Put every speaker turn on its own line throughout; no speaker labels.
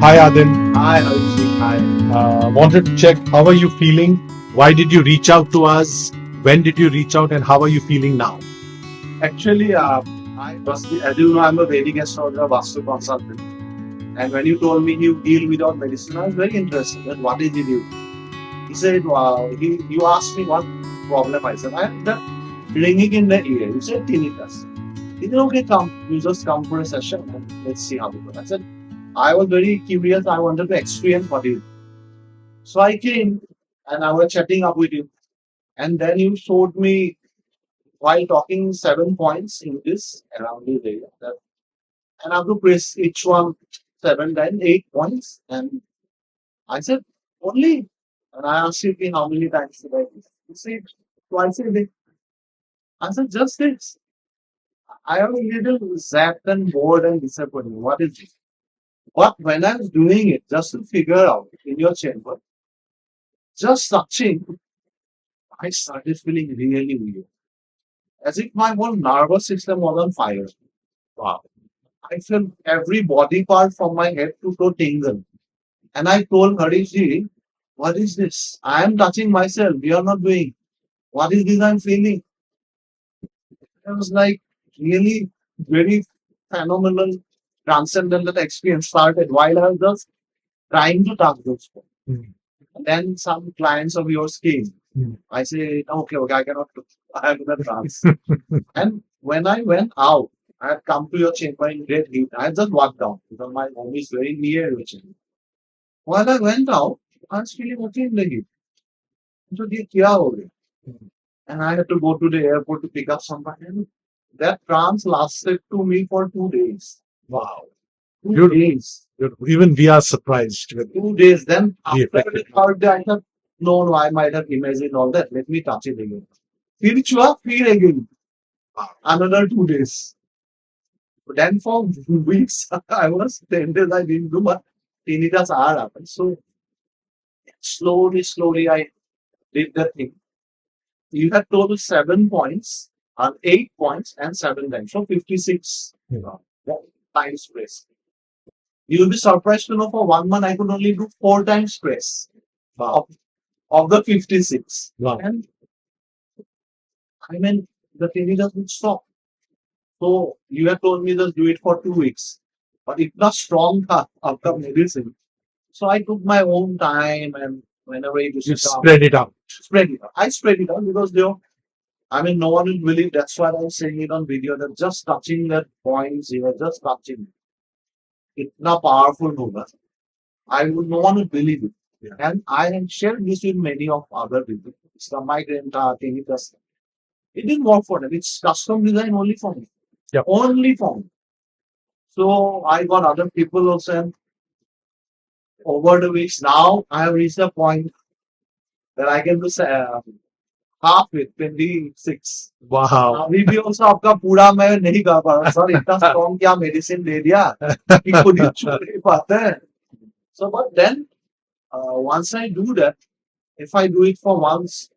Hi, Adin.
Hi, Harishik. Hi.
Wanted to check how are you feeling? Why did you reach out to us? When did you reach out, and how are you feeling now?
Actually, I was, as you know, I'm a Vedic astrologer, Vastu consultant. And when you told me you heal without medicine, I was very interested. That what is it you? He said, wow. You asked me what problem. I said, I have the ringing in the ear. You said tinnitus. He said, okay, come. You just come for a session and let's see how it goes. I said, I was very curious. I wanted to experience what it is. So I came and I was chatting up with you. And then you showed me while talking 7 points in this around this area. And I have to press each one 7 times, 8 points. And I said, only. And I asked you, "Okay, how many times did I do? You said, twice a day. I said, just this. I am a little zapped and bored and disappointed. What is it? But when I was doing it, just to figure out in your chamber, just touching, I started feeling really weird. As if my whole nervous system was on fire. Wow. I felt every body part from my head to toe tingle. And I told Harishji, what is this? I am touching myself. We are not doing. What is this I'm feeling? It was like really very phenomenal transcendental experience started while I was just trying to touch those points.
Mm.
And then some clients of yours came.
Mm.
I say, okay, I cannot do. I am in a trance. And when I went out, I had come to your chamber in great heat. I just walked down because my home is very near your chamber. While I went out, I was feeling okay in the heat. So ये क्या हो गया? And I had to go to the airport to pick up somebody. And that trance lasted to me for 2 days.
Wow.
Two
Beautiful.
days.
Beautiful. Even we are surprised with
2 days. Then
the
after the
effect.
third day, I thought, no, I might have imagined all that. Let me touch it again. फिर again. Another 2 days. But then for weeks, I was 10 days, I didn't do my tinnitus are happened. So slowly, I did the thing. You had total 7 points, and 8 points, and 7 times. So 56
Yeah.
times press. You'll be surprised to know for 1 month I could only do 4 times press
Wow.
of the 56.
Wow.
And I mean, the tinnitus would stop. So you have told me just do it for 2 weeks. But it's not strong after medicine. So I took my own time and whenever it used
You
to come,
spread it out.
spread it out. I spread it out because I mean, no one will believe. That's why I'm saying it on video that just touching that points, you are just touching. It's not powerful movement. I would no one will believe it.
Yeah.
And I have shared this with many of other people. Some migrant tinnitus. It didn't work for them. It's custom design only for me.
Yep.
Only for me. So I got other people also. And over the weeks, now I have reached a point that I can do half with 26.
Wow.
अभी भी also आपका पूरा मैं नहीं कर पा रहा sir इतना स्ट्रॉन्ग क्या मेडिसिन दे दिया कि खुद ही छू नहीं पाते हैं. So but then once I do that, if I do it for once,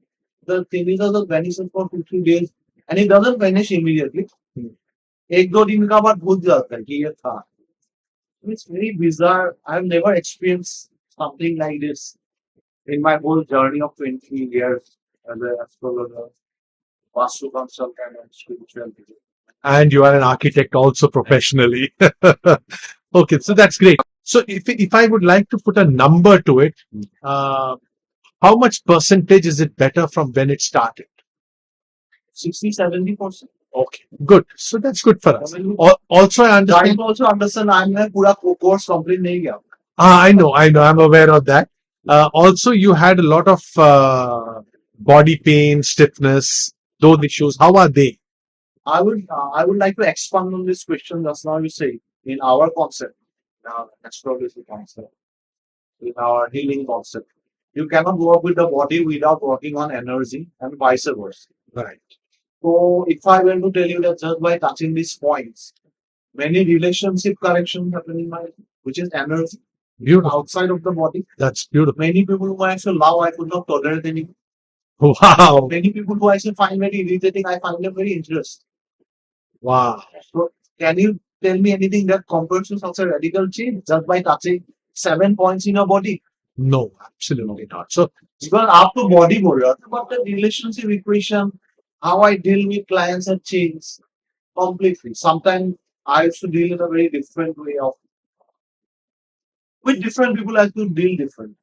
the tinnitus will vanish for 2 3 days and it doesn't vanish immediately. एक दो दिन का बाद भूल जाता है कि ये था. It's very bizarre. I've never experienced something like this in my whole journey of 20 years as an astrologer, vastu consultant, and spiritual teacher.
And you are an architect also professionally. Okay, so that's great. So if I would like to put a number to it, how much percentage is it better from when it started?
60-70%.
Okay, good. So that's good for us.
I mean,
Also, I
trying
understand.
to also understand I'm पूरा course complete नहीं किया.
I know. I'm aware of that. Also, you had a lot of body pain, stiffness, those issues. How are they?
I would like to expand on this question just now you say in our concept, in our astrology concept, in our healing concept. You cannot work with the body without working on energy and vice versa.
Right.
So if I were to tell you that just by touching these points, many relationship corrections happen in my life, which is energy
Beautiful.
outside of the body.
That's beautiful.
Many people who I still love, I could not tolerate anymore.
Wow.
Many people who I still find very irritating, I find them very interesting.
Wow.
So can you tell me anything that compares to such a radical change just by touching 7 points in your body.
No, absolutely not. So,
Because up to body बोल रहा था, but the relationship equation, how I deal with clients have changed completely. Sometimes I used to deal in a very different way of with different people. I have to deal different.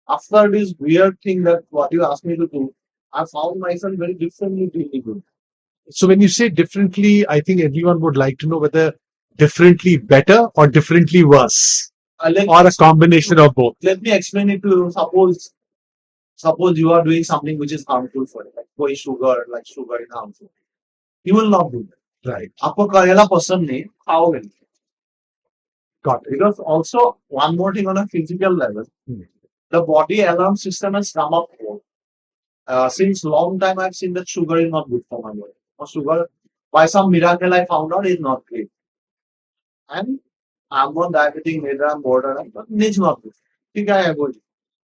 After this weird thing that what you asked me to do, I found myself very differently dealing with.
so when you say differently, I think everyone would like to know whether differently better or differently worse, or a combination of both.
Let me explain it to you. Suppose you are doing something which is harmful for you, like कोई sugar, like sugar is harmful. You will not do that.
Right.
आपको करेला पसंद नहीं, खाओगे नहीं.
Got it.
Because also one more thing on a physical level, the body alarm system has come up for. Since long time I've seen that sugar is not good for my body. Or sugar, by some miracle I found out is not great. And I'm not diabetic, neither I'm borderline, but it's not good. ठीक है, I avoid it.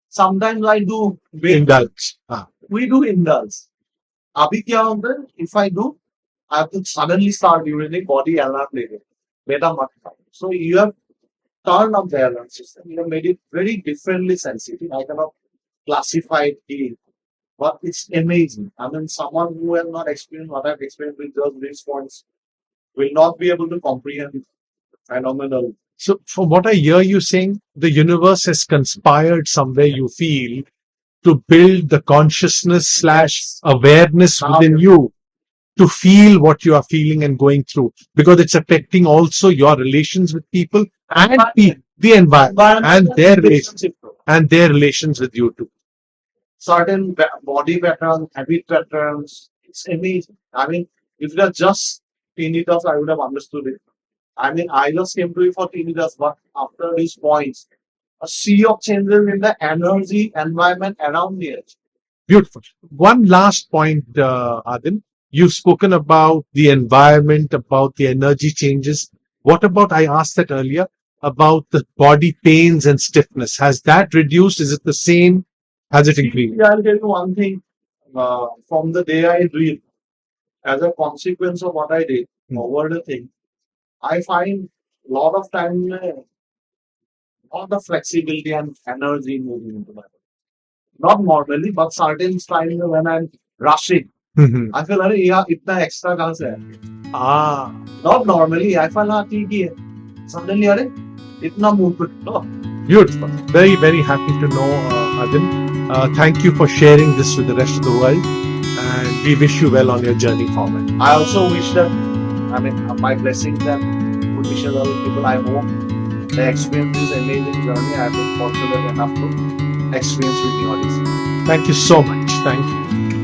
Sometimes I do
Indulge. Ah.
we do indulge. अभी क्या होता है? If I do, I have to suddenly start urinating, body alarm later. Beta must come. So you have turned up the alarm system. You have made it very differently sensitive. I cannot classify it, but it's amazing. I mean, someone who has not experienced what I've experienced with those response will not be able to comprehend it. Phenomenal.
So, from what I hear you saying, the universe has conspired somewhere, you feel, to build the consciousness slash awareness within you to feel what you are feeling and going through, because it's affecting also your relations with people and the environment and their relations with you too.
Certain body patterns, habit patterns. It's amazing. I mean, if it was just tinnitus, I would have understood it. I mean, I just came to it for tinnitus, but after these points, a sea of changes in the energy environment around me.
Beautiful. One last point, Adil. You've spoken about the environment, about the energy changes. What about, I asked that earlier, about the body pains and stiffness? Has that reduced? Is it the same? Has it increased?
I'll tell you one thing. From the day I dream, as a consequence of what I did over the thing, I find a lot of time, all the flexibility and energy moving into my body. Not normally, but certain times when I'm rushing, I feel अरे यार इतना extra कहाँ से है?
Ah,
Not normally. I feel हाँ ठीक ही है. Suddenly अरे इतना movement. No.
beautiful. Very, very happy to know, Adil. Thank you for sharing this with the rest of the world. And we wish you well on your journey forward.
I also wish that, I mean, my blessings and good wishes of people. I hope they experience this amazing journey. I've been fortunate enough to experience with you all this.
Thank you so much. Thank you.